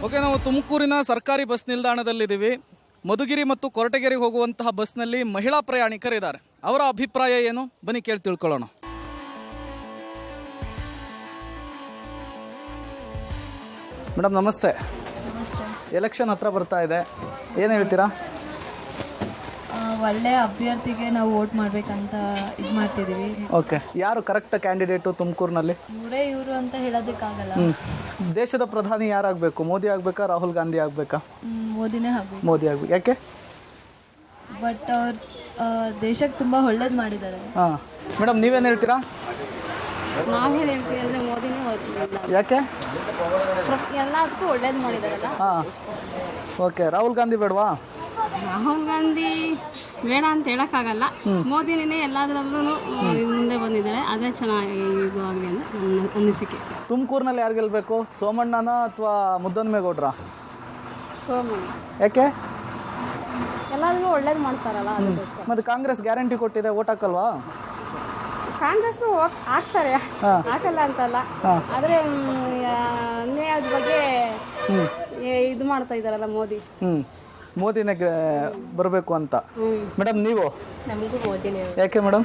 Okay, ನಾವು ತುಮಕೂರಿನ ಸರ್ಕಾರಿ ಬಸ್ ನಿಲ್ದಾಣದಲ್ಲಿದ್ದೀವಿ. ಮಧುಗಿರಿ ಮತ್ತು ಕೊರಟಗೆರೆಗೆ ಹೋಗುವಂತಹ ಬಸ್ನಲ್ಲಿ ಮಹಿಳಾ ಪ್ರಯಾಣಿಕರಿದ್ದಾರೆ. ಅವರ ಅಭಿಪ್ರಾಯ ಏನು, ಬನ್ನಿ ಕೇಳಿ ತಿಳ್ಕೊಳ್ಳೋಣ. ಮೇಡಮ್ ನಮಸ್ತೆ. ಎಲೆಕ್ಷನ್ ಹತ್ರ ಬರ್ತಾ ಇದೆ, ಏನು ಹೇಳ್ತೀರಾ? ಒಳ್ಳೆ ಅಭ್ಯರ್ಥಿಗೆ ನಾವು ವೋಟ್ ಮಾಡ್ಬೇಕಂತ ಇದು ಮಾಡ್ತಿದ್ದೀವಿ. ಓಕೆ, ಯಾರು ಕರೆಕ್ಟ್ ಕ್ಯಾಂಡಿಡೇಟು ತುಮಕೂರಿನಲ್ಲಿ? ಇವರು ಅಂತ ಹೇಳೋದಕ್ಕಾಗಲ್ಲ. ದೇಶದ ಪ್ರಧಾನಿ ಯಾರಾಗಬೇಕು? ಮೋದಿ ಆಗಬೇಕಾ, ರಾಹುಲ್ ಗಾಂಧಿ ಆಗಬೇಕಾ? ಮೋದಿನೇ ಆಗಬೇಕು. ಮೋದಿ ಆಗಬೇಕು. ಯಾಕೆ? ಬಟ್ ಅವ್ರು ದೇಶಕ್ಕೆ ತುಂಬ ಒಳ್ಳೇದು ಮಾಡಿದ್ದಾರೆ. ಹಾಂ ಮೇಡಮ್, ನೀವೇನು ಹೇಳ್ತೀರಾ? ನಾವೇನು ಹೇಳ್ತೀವಿ ಅಂದರೆ ಮೋದಿನೇ ಹೋಗ್ತಿಲ್ಲ. ಯಾಕೆ? ಎಲ್ಲದಕ್ಕೂ ಒಳ್ಳೇದು ಮಾಡಿದಾರಲ್ಲ. ಹಾಂ, ಓಕೆ. ರಾಹುಲ್ ಗಾಂಧಿ ಬೇಡವಾ? ರಾಹುಲ್ ಗಾಂಧಿ ಬೇಡ ಅಂತ ಹೇಳೋಕ್ಕಾಗಲ್ಲ. ಮೋದಿನೇ ಎಲ್ಲದರಲ್ಲೂ ಮುಂದೆ ಬಂದಿದ್ದಾರೆ. ಅದೇ ಚೆನ್ನಾಗಿ ಇದು ಆಗಲಿ ಅಂತ ನನ್ನ ಅನಿಸಿಕೆ. ತುಮಕೂರಿನಲ್ಲಿ ಯಾರು ಗೆಲ್ಲಬೇಕು? ಸೋಮಣ್ಣನ ಅಥವಾ ಮುದ್ದನ್ಮೇಗೌಡ್ರ? ಸೋಮಣ್ಣ. ಯಾಕೆ? ಎಲ್ಲರಿಗೂ ಒಳ್ಳೇದು ಮಾಡ್ತಾರಲ್ಲ ಅದಕ್ಕೋಸ್ಕರ. ಮತ್ತು ಕಾಂಗ್ರೆಸ್ ಗ್ಯಾರಂಟಿ ಕೊಟ್ಟಿದೆ, ಓಟ್ ಹಾಕಲ್ವಾ? ಕಾಂಗ್ರೆಸ್ನು ಹಾಕ್ತಾರೆ, ಹಾಕಲ್ಲ ಅಂತಲ್ಲ. ಆದರೆ ಅನ್ಯಾಯದ ಬಗ್ಗೆ ಇದು ಮಾಡ್ತಾ ಇದ್ದಾರಲ್ಲ ಮೋದಿ. ಮೋದಿನೇ ಬರಬೇಕು ಅಂತ. ಮೇಡಮ್ ನೀವು? ನಮಗೂ ಮೋದಿನೇ. ಯಾಕೆ ಮೇಡಮ್?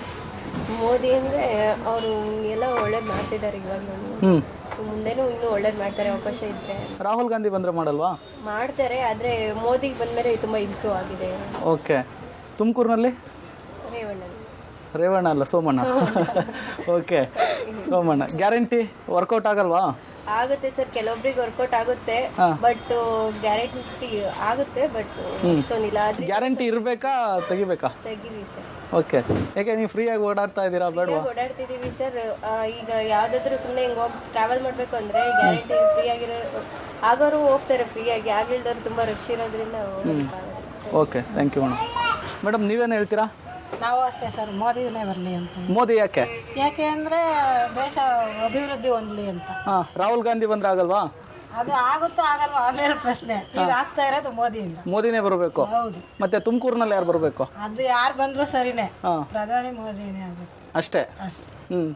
ಮೋದಿ ಅಂದರೆ ಅವರು ಎಲ್ಲ ಒಳ್ಳೇದು ಮಾಡ್ತಿದ್ದಾರೆ. ಇವಾಗ ಮುಂದೆನೂ ಇನ್ನೂ ಒಳ್ಳೇದು ಮಾಡ್ತಾರೆ, ಅವಕಾಶ ಇದ್ದರೆ. ರಾಹುಲ್ ಗಾಂಧಿ ಬಂದರೆ ಮಾಡಲ್ವಾ? ಮಾಡ್ತಾರೆ, ಆದರೆ ಮೋದಿಗೆ ಬಂದಮೇಲೆ ತುಂಬ ಇಂಪ್ರೂವ್ ಆಗಿದೆ. ಓಕೆ. ತುಮಕೂರಿನಲ್ಲಿ? ರೇವಣ್ಣ ಅಲ್ಲ, Somanna. Okay, Somanna. Guarantee work out ಆಗಲ್ವಾ? ಆಗುತ್ತೆ ಸರ್, ಕೆಲವೊಬ್ರಿಗೆ ವರ್ಕೌಟ್ ಆಗುತ್ತೆ. ಬಟ್ ಗ್ಯಾರಂಟಿ ಆಗುತ್ತೆ, ಬಟ್ ಅಷ್ಟೊಂದಿಲ್ಲ. ಗ್ಯಾರಂಟಿ ಇರಬೇಕಾ, ತೆಗಿಬೇಕಾ? ತೆಗೀವಿ ಸರ್. ಓಕೆ. ಯಾಕೆ ನೀವು ಫ್ರೀಯಾಗಿ ಓಡಾಡ್ತಾ ಇದ್ದೀರಾ? ಬೇಡವಾ? ಓಡಾಡ್ತಿದ್ದೀವಿ ಸರ್. ಈಗ ಯಾವುದಾದ್ರೂ ಸುಮ್ಮನೆ ಹಿಂಗೆ ಹೋಗಿ ಟ್ರಾವೆಲ್ ಮಾಡಬೇಕು ಅಂದರೆ ಗ್ಯಾರಂಟಿ ಫ್ರೀ ಆಗಿರೋ ಆಗೋರು ಹೋಗ್ತಾರೆ ಫ್ರೀಯಾಗಿ, ಆಗಿಲ್ದವ್ರು ತುಂಬ ರಶ್ ಇರೋದ್ರಿಂದ. Okay, thank you madam. Madam ನೀವೇನು ಹೇಳ್ತೀರಾ? ನಾವು ಅಷ್ಟೇ ಸರ್, ಮೋದಿನೇ ಬರಲಿ ಅಂತ. ಮೋದಿ ಯಾಕೆ? ಯಾಕೆ ಅಂದರೆ ದೇಶ ಅಭಿವೃದ್ಧಿ ಹೊಂದಲಿ ಅಂತ. ಹಾಂ, ರಾಹುಲ್ ಗಾಂಧಿ ಬಂದ್ರೆ ಆಗಲ್ವಾ? ಅದು ಆಗುತ್ತೋ ಆಗಲ್ವಾ ಆಮೇಲೆ ಪ್ರಶ್ನೆ. ಈಗ ಆಗ್ತಾ ಇರೋದು ಮೋದಿಯಿಂದ. ಮೋದಿನೇ ಬರಬೇಕು. ಹೌದು. ಮತ್ತೆ ತುಮಕೂರಿನಲ್ಲಿ ಯಾರು ಬರಬೇಕು? ಅದು ಯಾರು ಬಂದ್ರು ಸರಿನೇ, ಪ್ರಧಾನಿ ಮೋದಿನೇ ಆಗಬೇಕು ಅಷ್ಟೇ. ಅಷ್ಟೇ.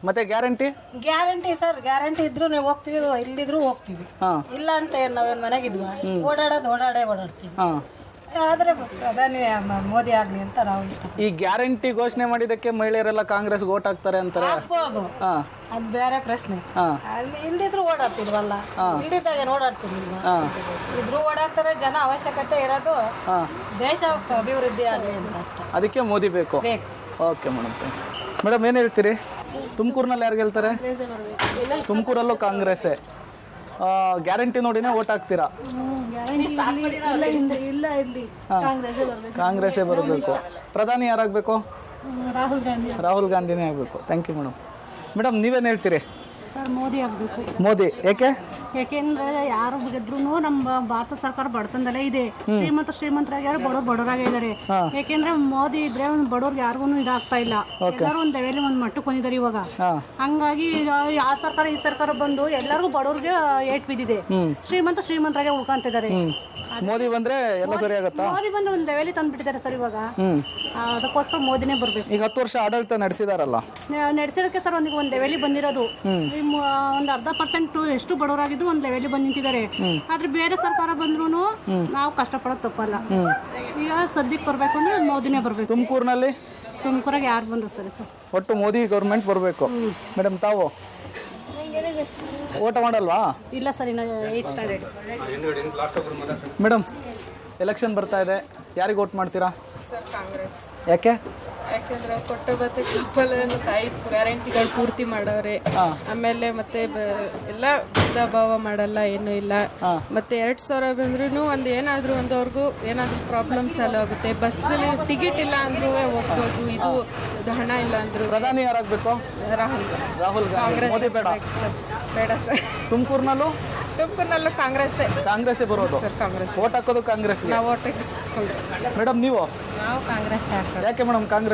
ಮತ್ತೆ ಗ್ಯಾರಂಟಿ? ಗ್ಯಾರಂಟಿ ಸರ್, ಗ್ಯಾರಂಟಿ ಇದ್ರು ನಾವು ಹೋಗ್ತೀವಿ, ಇಲ್ಲಿದ್ರು ಹೋಗ್ತೀವಿ. ಇಲ್ಲ ಅಂತ ಏನು ನಾವೇನು ಮನೆಗಿದ್ವಾ? ಓಡಾಡ್ತೀವಿ. ಆದ್ರೆ ಪ್ರಧಾನಿ ಮೋದಿ ಆಗ್ಲಿ ಅಂತ ನಾವು ಇಷ್ಟ. ಈ ಗ್ಯಾರಂಟಿ ಘೋಷಣೆ ಮಾಡಿದಕ್ಕೆ ಮಹಿಳೆಯರೆಲ್ಲ ಕಾಂಗ್ರೆಸ್ ಓಟ್ ಹಾಕ್ತಾರೆ ಅಂತಾರೆ. ಆಗ್ಬೋದು, ಅದು ಬೇರೆ ಪ್ರಶ್ನೆ. ಇಲ್ಲಿದ್ರು ಓಡಾಡ್ತಿದ್ವಲ್ಲ, ಇಲ್ಲಿದ್ದಾಗ ಓಡಾಡ್ತಿರ್ಲಿಲ್ಲ. ಇದ್ರು ಓಡಾಡ್ತಾರೆ. ಜನ ಅವಶ್ಯಕತೆ ಇರೋದು ದೇಶ ಅಭಿವೃದ್ಧಿ ಆಗಲಿ ಅಂತ ಅಷ್ಟೇ. ಅದಕ್ಕೆ ಮೋದಿ ಬೇಕು. Okay madam. ಮೇಡಮ್ ಏನು ಹೇಳ್ತೀರಿ? ತುಮಕೂರಿನಲ್ಲಿ ಯಾರು ಗೆಲ್ತಾರೆ? ತುಮಕೂರಲ್ಲೂ ಕಾಂಗ್ರೆಸ್ಸೇ. ಗ್ಯಾರಂಟಿ ನೋಡಿನೇ ಓಟ್ ಹಾಕ್ತೀರಾ? ಕಾಂಗ್ರೆಸ್ಸೇ ಬರಬೇಕು. ಪ್ರಧಾನಿ ಯಾರಾಗಬೇಕು? ರಾಹುಲ್ ಗಾಂಧಿನೇ ಆಗಬೇಕು. Thank you madam. ಮೇಡಮ್ ನೀವೇನು ಹೇಳ್ತೀರಿ? ಸರ್, ಮೋದಿ ಆಗಬೇಕು. ಮೋದಿ ಯಾಕೆ? ಯಾಕೆಂದ್ರೆ ಯಾರು ಗೆದ್ರು ನಮ್ಮ ಭಾರತ ಸರ್ಕಾರ ಬಡತನದಲ್ಲೇ ಇದೆ. ಶ್ರೀಮಂತರಾಗ್ಯಾರ, ಬಡವರಾಗಿದ್ದಾರೆ. ಯಾಕೆಂದ್ರೆ ಮೋದಿ ಇದ್ರೆ ಬಡವ್ರಿಗೆ ಯಾರಿಗೂ ಇದಾಗ್ತಾ ಇಲ್ಲ. ಎಲ್ಲರೂ ಒಂದ್ ಲೆವೆಲ್ ಒಂದ್ ಮಟ್ಟಕ್ಕೆ ಬಂದಿದ್ದಾರೆ ಇವಾಗ. ಹಂಗಾಗಿ ಆ ಸರ್ಕಾರ ಈ ಸರ್ಕಾರ ಬಂದು ಎಲ್ಲರಿಗೂ ಬಡವ್ರಿಗೆ ಏಟ್ ಬಿದ್ದಿದೆ. ಶ್ರೀಮಂತರಾಗೆ ಉಳ್ಕೊಂತಿದ್ದಾರೆ. ಮೋದಿ ಬಂದ್ರೆ ಎಲ್ಲ ಸರಿ ಆಗತ್ತಾ? ಮೋದಿ ಬಂದು ಒಂದ್ ಲೆವೆಲ್ ತಂದ್ಬಿಟ್ಟಿದ್ದಾರೆ ಸರ್ ಇವಾಗ. ಅದಕ್ಕೋಸ್ಕರ ಮೋದಿನೇ ಬರ್ಬೇಕು. ಈಗ 10 ವರ್ಷ ಆಡಳಿತ ನಡೆಸಿದಾರಲ್ಲ, ನಡೆಸಿದಕ್ಕೆ ಸರ್ ಒಂದ್ ಲೆವೆಲ್ ಬಂದಿರೋದು. ಒಂದ್ 40% ಎಷ್ಟು ಬಡವರಾಗಿದ್ರು ಒಂದ್ ಲೆವೆಲ್ ಬಂದು ನಿಂತಿದ್ದಾರೆ. ಆದ್ರೆ ಬೇರೆ ಸರ್ಕಾರ ಬಂದ್ರು ನಾವು ಕಷ್ಟಪಡೋದು ತಪ್ಪಲ್ಲ. ಈಗ ಸದ್ಯಕ್ಕೆ ಬರ್ಬೇಕು ಅಂದ್ರೆ ಮೋದಿನೇ ಬರ್ಬೇಕು. ತುಮಕೂರಾಗ ಯಾರು ಬಂದ್ರು ಸರಿ ಸರ್, ಒಟ್ಟು ಮೋದಿ ಗೌರ್ಮೆಂಟ್ ಬರಬೇಕು. ಮೇಡಮ್ ತಾವು ಓಟ ಮಾಡಲ್ವಾ? ಇಲ್ಲ ಸರ್, ಇನ್ನು 8th ಸ್ಟ್ಯಾಂಡರ್ಡ್. ಮೇಡಮ್ ಎಲೆಕ್ಷನ್ ಬರ್ತಾ ಇದೆ, ಯಾರಿಗೆ ವೋಟ್ ಮಾಡ್ತೀರಾ? ಸರ್, ಕಾಂಗ್ರೆಸ್. ಯಾಕೆ? ಯಾಕಂದ್ರೆ ಕೊಟ್ಟ ಬತ್ತಕ್ಕೆ ಗ್ಯಾರಂಟಿಗಳು ಪೂರ್ತಿ ಮಾಡವ್ರೆ. ಆಮೇಲೆ ಮತ್ತೆ ಎಲ್ಲ ಭಾವ ಮಾಡಲ್ಲ, ಏನೂ ಇಲ್ಲ. ಮತ್ತೆ 2000 ಬಂದ್ರೂ ಏನಾದ್ರೂ ಅವ್ರಿಗೂ ಏನಾದ್ರೂ ಪ್ರಾಬ್ಲಮ್ ಸಾಲ್ವ್ ಆಗುತ್ತೆ. ಬಸ್ಸಲ್ಲಿ ಟಿಕೆಟ್ ಇಲ್ಲ ಅಂದ್ರೂ ಹೋಗ್ಬೋದು. ಇದು ಹಣ ಇಲ್ಲ ಅಂದ್ರು. ಪ್ರಧಾನಿ ಯಾರಾಗಬೇಕು? ರಾಹುಲ್ ಗಾಂಧಿ. ಮೋದಿ ಬೇಡ? ಬೇಡ ಸರ್. ತುಮಕೂರಿನಲ್ಲೂ ಕಾಂಗ್ರೆಸ್ಸೇ ಬರೋದು ಸರ್. ಕಾಂಗ್ರೆಸ್ ಓಟ್ ಹಾಕೋದು ಕಾಂಗ್ರೆಸ್. ನಾವು ಓಟ್ ಮೇಡಮ್ ನೀವು? ನಾವು ಕಾಂಗ್ರೆಸ್ ಹಾಕೋದು. ಯಾಕೆ ಮೇಡಮ್ ಕಾಂಗ್ರೆಸ್?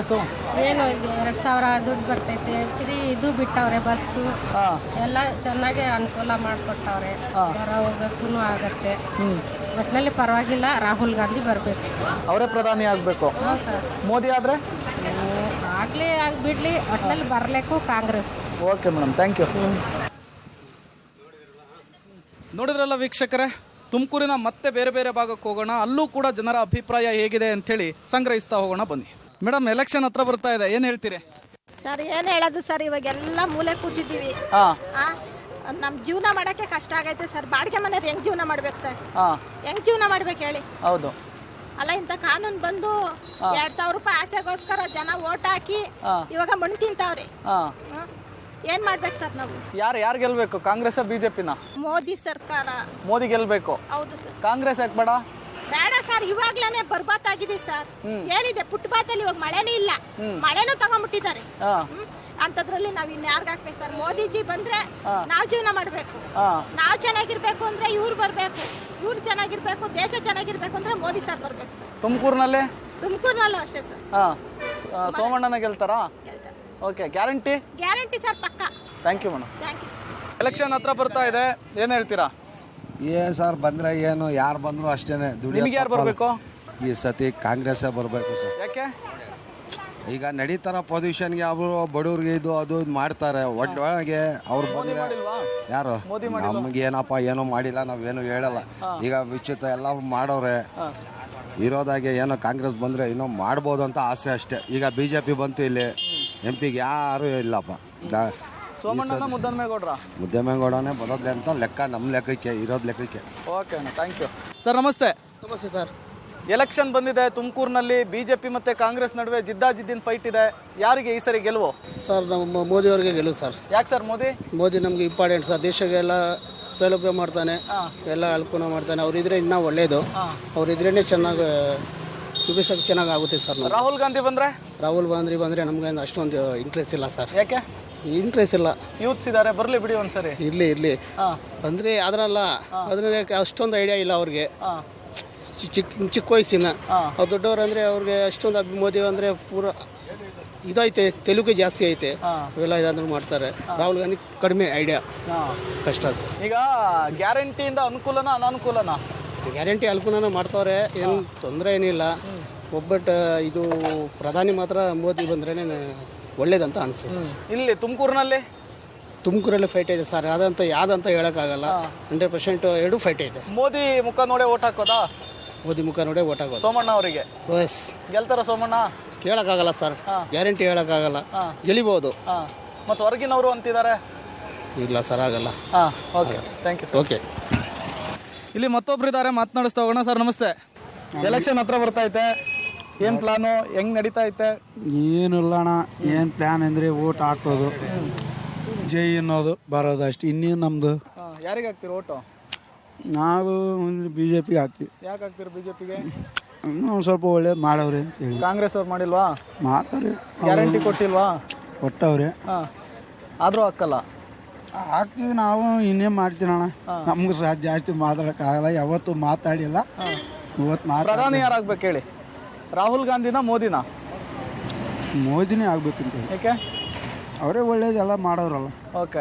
ಏನು 2000 ದುಡ್ಡು ಬರ್ತೈತೆ, ಫ್ರೀ ಇದು ಬಿಟ್ಟವ್ರೆ, ಬಸ್ಸು ಎಲ್ಲ ಚೆನ್ನಾಗಿ ಅನುಕೂಲ ಮಾಡಿಕೊಟ್ಟವ್ರೆ. ಬರ ಹೋಗೋಕ್ಕೂ ಆಗತ್ತೆ. ಒಟ್ಟಿನಲ್ಲಿ ಪರವಾಗಿಲ್ಲ. ರಾಹುಲ್ ಗಾಂಧಿ ಬರಬೇಕು, ಅವರೇ ಪ್ರಧಾನಿ ಆಗಬೇಕು. ಸರ್. ಮೋದಿ ಆದರೆ ಆಗಲಿ ಬಿಡಲಿ, ಒಟ್ಟಿನಲ್ಲಿ ಬರಲೇಕು Congress. Okay madam, thank you. ನೋಡಿದ್ರಲ್ಲ ವೀಕ್ಷಕರೇ, ತುಮಕೂರಿನ ಮತ್ತೆ ಬೇರೆ ಬೇರೆ ಭಾಗಕ್ಕೆ ಹೋಗೋಣ, ಅಲ್ಲೂ ಕೂಡ ಜನರ ಅಭಿಪ್ರಾಯ ಹೇಗಿದೆ ಅಂಥೇಳಿ ಸಂಗ್ರಹಿಸ್ತಾ ಹೋಗೋಣ ಬನ್ನಿ. ಮೇಡಮ್, ಎಲೆಕ್ಷನ್ ಹತ್ರ ಬರ್ತಾ ಇದೆ, ಏನು ಹೇಳ್ತೀರಿ? ಸರ್ ಏನು ಹೇಳೋದು ಸರ್, ಇವಾಗೆಲ್ಲ ಮೂಲೆ ಕೂತಿದ್ದೀವಿ. ನಮ್ಮ ಜೀವನ ಮಾಡೋಕ್ಕೆ ಕಷ್ಟ ಆಗೈತೆ ಸರ್. ಬಾಡಿಗೆ ಮನೆಯವ್ರು ಹೆಂಗೆ ಜೀವನ ಮಾಡ್ಬೇಕು ಸರ್? ಹೆಂಗೆ ಜೀವನ ಮಾಡ್ಬೇಕು ಹೇಳಿ? ಹೌದು. ಅಲ್ಲ, ಇಂಥ ಕಾನೂನು ಬಂದು 2,000 ರೂಪಾಯಿ ಆಸೆಗೋಸ್ಕರ ಜನ ಓಟ್ ಹಾಕಿ ಇವಾಗ ಮಣ್ಣು ತಿಂತಾವ್ರಿ. ಏನ್ ಮಾಡ್ಬೇಕು ಸರ್ ನಾವು? ಯಾರು ಗೆಲ್ಬೇಕು, ಕಾಂಗ್ರೆಸ್ ಬಿಜೆಪಿನ? ಮೋದಿ ಸರ್ಕಾರ. ಮೋದಿ ಗೆಲ್ಬೇಕು. ಹೌದು ಸರ್. ಕಾಂಗ್ರೆಸ್ ಯಾಕೆ ಬೇಡ? ಬೇಡ ಸರ್, ಇವಾಗ್ಲೇನೆ ಬರ್ಬಾತ್ ಆಗಿದೆ ಸರ್. ಏನಿದೆ ಫುಟ್ಪಾತಲ್ಲಿ ಇವಾಗ ಮಳೆನೂ ಇಲ್ಲ, ಮಳೆನೂ ತಗೊಂಡ್ಬಿಟ್ಟಿದ್ದಾರೆ. ಅಂತದ್ರಲ್ಲಿ ನಾವ್ ಇನ್ಯಾರ್ಗ ಹಾಕ್ಬೇಕು ಸರ್? ಮೋದಿಜಿ ಬಂದ್ರೆ ನಾವ್ ಜೀವನ ಮಾಡ್ಬೇಕು. ನಾವ್ ಚೆನ್ನಾಗಿರ್ಬೇಕು ಅಂದ್ರೆ ಇವ್ರು ಬರ್ಬೇಕು, ಇವ್ರು ಚೆನ್ನಾಗಿರ್ಬೇಕು, ದೇಶ ಚೆನ್ನಾಗಿರ್ಬೇಕು ಅಂದ್ರೆ ಮೋದಿ ಸರ್ ಬರ್ಬೇಕು ಸರ್. ತುಮಕೂರಿನಲ್ಲೂ ಅಷ್ಟೇ ಸರ್. ಸೋಮಣ್ಣನ ಗೆಲ್ತಾರಾ? Okay, guarantee? ಗ್ಯಾರಂಟಿ ಸರ್, ಪಕ್ಕ. Thank you madam. Thank you. Election ಹತ್ರ ಬರ್ತಾ ಇದೆ, ಏನು ಹೇಳ್ತೀರಾ? ಏನು ಸರ್, ಬಂದರೆ ಏನು, ಯಾರು ಬಂದರೂ ಅಷ್ಟೇ. ನಿಮ್ಗೆ ಯಾರು ಬರಬೇಕು? ಈ ಸತಿ ಕಾಂಗ್ರೆಸ್ಸೇ ಬರಬೇಕು ಸರ್. ಯಾಕೆ? ಈಗ ನಡೀತಾರ ಪೊಸಿಷನ್ಗೆ ಅವರು ಬಡವ್ರಿಗೆ ಇದು ಅದು ಮಾಡ್ತಾರೆ. ಒಟ್ಟೊಳಗೆ ಅವ್ರು ಬಂದರೆ ಯಾರು ನಮ್ಗೇನಪ್ಪ ಏನೂ ಮಾಡಿಲ್ಲ, ನಾವೇನು ಹೇಳಲ್ಲ. ಈಗ ವಿಚಿತ್ರ ಎಲ್ಲ ಮಾಡೋರೆ ಇರೋದಾಗೆ. ಏನೋ ಕಾಂಗ್ರೆಸ್ ಬಂದರೆ ಇನ್ನೂ ಮಾಡ್ಬೋದು ಅಂತ ಆಸೆ ಅಷ್ಟೇ. ಈಗ BJP ಬಂತು, ಇಲ್ಲಿ MP ಯಾರೂ ಇಲ್ಲಪ್ಪ. ಸೋಮಣ್ಣ ಮುದ್ದಮ್ಮೇಗೌಡನೇ ಬರೋದ್ಲೆ ಅಂತ ಲೆಕ್ಕ, ನಮ್ಮ ಲೆಕ್ಕಕ್ಕೆ ಇರೋದು ಲೆಕ್ಕಕ್ಕೆ. ಓಕೆ ಅಣ್ಣ, ಥ್ಯಾಂಕ್ ಯು ಸರ್. ನಮಸ್ತೆ. ನಮಸ್ತೆ ಸರ್. ಎಲೆಕ್ಷನ್ ಬಂದಿದೆ ತುಮಕೂರಿನಲ್ಲಿ, BJP ಮತ್ತು ಕಾಂಗ್ರೆಸ್ ನಡುವೆ ಜಿದ್ದಾಜಿದ್ದಿನ ಫೈಟ್ ಇದೆ. ಯಾರಿಗೆ ಈ ಸರಿ ಗೆಲುವು? ಸರ್, ನಮ್ಮ ಮೋದಿ ಅವರಿಗೆ ಗೆಲುವು ಸರ್. ಯಾಕೆ ಸರ್ ಮೋದಿ ನಮ್ಗೆ ಇಂಪಾರ್ಟೆಂಟ್ ಸರ್. ದೇಶಕ್ಕೆಲ್ಲ ಸೌಲಭ್ಯ ಮಾಡ್ತಾನೆ, ಎಲ್ಲ ಅನುಕೂಲ ಮಾಡ್ತಾನೆ. ಅವರಿದ್ರೆ ಇನ್ನೂ ಒಳ್ಳೇದು. ಅವರಿದ್ರೇ ಚೆನ್ನಾಗಿ ಭವಿಷ್ಯಕ್ಕೆ ಚೆನ್ನಾಗಿ ಆಗುತ್ತೆ ಸರ್. ರಾಹುಲ್ ಗಾಂಧಿ ಬಂದರೆ ನಮ್ಗೆ ಅಷ್ಟೊಂದು ಇಂಟ್ರೆಸ್ಟ್ ಇಲ್ಲ ಸರ್. ಯಾಕೆ ಇಂಟ್ರೆಸ್ಟ್ ಇಲ್ಲ? ಯೂತ್ಸ್ ಇದ್ದಾರೆ, ಬರಲಿ ಬಿಡಿ ಒಂದ್ಸರಿ. ಇರಲಿ ಅಂದರೆ ಅದರಲ್ಲ, ಅದ್ರ ಅಷ್ಟೊಂದು ಐಡಿಯಾ ಇಲ್ಲ ಅವ್ರಿಗೆ. ಚಿಕ್ಕ ವಯಸ್ಸಿನ ಅವ್ರು ದೊಡ್ಡವ್ರು ಅಂದರೆ ಅವ್ರಿಗೆ ಅಷ್ಟೊಂದು ಮೋದಿ ಅಂದರೆ ಪೂರ ಇದೈತೆ, ತೆಲುಗು ಜಾಸ್ತಿ ಐತೆ, ಇವೆಲ್ಲ ಇದಾದ್ರೂ ಮಾಡ್ತಾರೆ. ರಾಹುಲ್ ಗಾಂಧಿ ಕಡಿಮೆ ಐಡಿಯಾ, ಕಷ್ಟ ಸರ್. ಈಗ ಗ್ಯಾರಂಟಿಯಿಂದ ಅನುಕೂಲನಾ ಅನಾನುಕೂಲನಾ? ಗ್ಯಾರಂಟಿ ಅನುಕೂಲನ ಮಾಡ್ತಾವ್ರೆ, ಏನು ತೊಂದರೆ ಏನಿಲ್ಲ. ಒಬ್ಬಟ್ಟು ಇದು ಪ್ರಧಾನಿ ಮಾತ್ರ ಮೋದಿ ಬಂದ್ರೇ ಒಳ್ಳೇದಂತ ಅನಿಸ್ತದೆ. ಇಲ್ಲಿ ತುಮಕೂರಲ್ಲಿ ಫೈಟ್ ಇದೆ ಸರ್. ಯಾವ್ದಂತ ಹೇಳೋಕ್ಕಾಗಲ್ಲ. 100% ಎರಡು ಫೈಟ್ ಐತೆ. ಮೋದಿ ಮುಖ ನೋಡೇ ಓಟ್ ಹಾಕೋದಾ? ಮೋದಿ ಮುಖ ನೋಡೇ ಓಟ್ ಹಾಕೋದು. ಸೋಮಣ್ಣ ಅವರಿಗೆ ಗೆಲ್ತಾರ? ಸೋಮಣ್ಣ ಕೇಳೋಕ್ಕಾಗಲ್ಲ ಸರ್, ಗ್ಯಾರಂಟಿ ಹೇಳೋಕ್ಕಾಗಲ್ಲ. ಗೆಲಿಬೋದು. ಮತ್ತು ಹೊರಗಿನವರು ಅಂತಿದ್ದಾರೆ. ಇಲ್ಲ ಸರ್, ಆಗಲ್ಲ. Okay, thank you. ಓಕೆ. ಇಲ್ಲಿ ಮತ್ತೊಬ್ರು ಇದ್ದಾರೆ, ಮಾತನಾಡಿಸ್ತಾ ಹೋಗೋಣ. ಸರ್ ನಮಸ್ತೆ. ಎಲೆಕ್ಷನ್ ಹತ್ರ ಬರ್ತಾ ಐತೆ, ಏನು ಪ್ಲಾನು, ಹೆಂಗ್ ನಡೀತಾ ಐತೆ? ಏನಿಲ್ಲ ಅಣ್ಣ, ಏನು ಪ್ಲ್ಯಾನ್ ಅಂದರೆ ಓಟ್ ಹಾಕೋದು, ಜೈ ಅನ್ನೋದು, ಬರೋದು ಅಷ್ಟು. ಇನ್ನೇನು ನಮ್ಮದು. ಯಾರಿಗೆ ಹಾಕ್ತೀರಿ ಓಟು? ನಾವು BJP ಹಾಕ್ತೀವಿ. ಯಾಕೆ ಹಾಕ್ತೀರಿ BJPಗೆ? ಇನ್ನೂ ಸ್ವಲ್ಪ ಒಳ್ಳೇದು ಮಾಡವ್ರೆ ಅಂತ ಹೇಳಿ. ಕಾಂಗ್ರೆಸ್ ಅವ್ರು ಮಾಡಿಲ್ವಾ? ಮಾಡ್ತಾರೆ. ಗ್ಯಾರಂಟಿ ಕೊಟ್ಟಿಲ್ವಾ? ಕೊಟ್ಟವ್ರೆ. ಆದರೂ ಹಾಕಲ್ಲ. ಹಾಕ್ತೀವಿ ನಾವು, ಇನ್ನೇನು ಮಾಡ್ತೀವಿ ಅಣ್ಣ. ನಮ್ಗೆ ಸಹ ಜಾಸ್ತಿ ಮಾತಾಡೋಕ್ಕಾಗಲ್ಲ, ಯಾವತ್ತೂ ಮಾತಾಡಿಲ್ಲ. ಇವತ್ತು ಪ್ರಧಾನಿ ಯಾರಾಗ್ಬೇಕು ಹೇಳಿ? ರಾಹುಲ್ ಗಾಂಧಿನ ಮೋದಿನ? ಮೋದಿನೇ ಆಗ್ಬೇಕಂತ ಹೇಳಿ. ಯಾಕೆ? ಅವರೇ ಒಳ್ಳೇದೆಲ್ಲ ಮಾಡೋರಲ್ಲ. ಓಕೆ.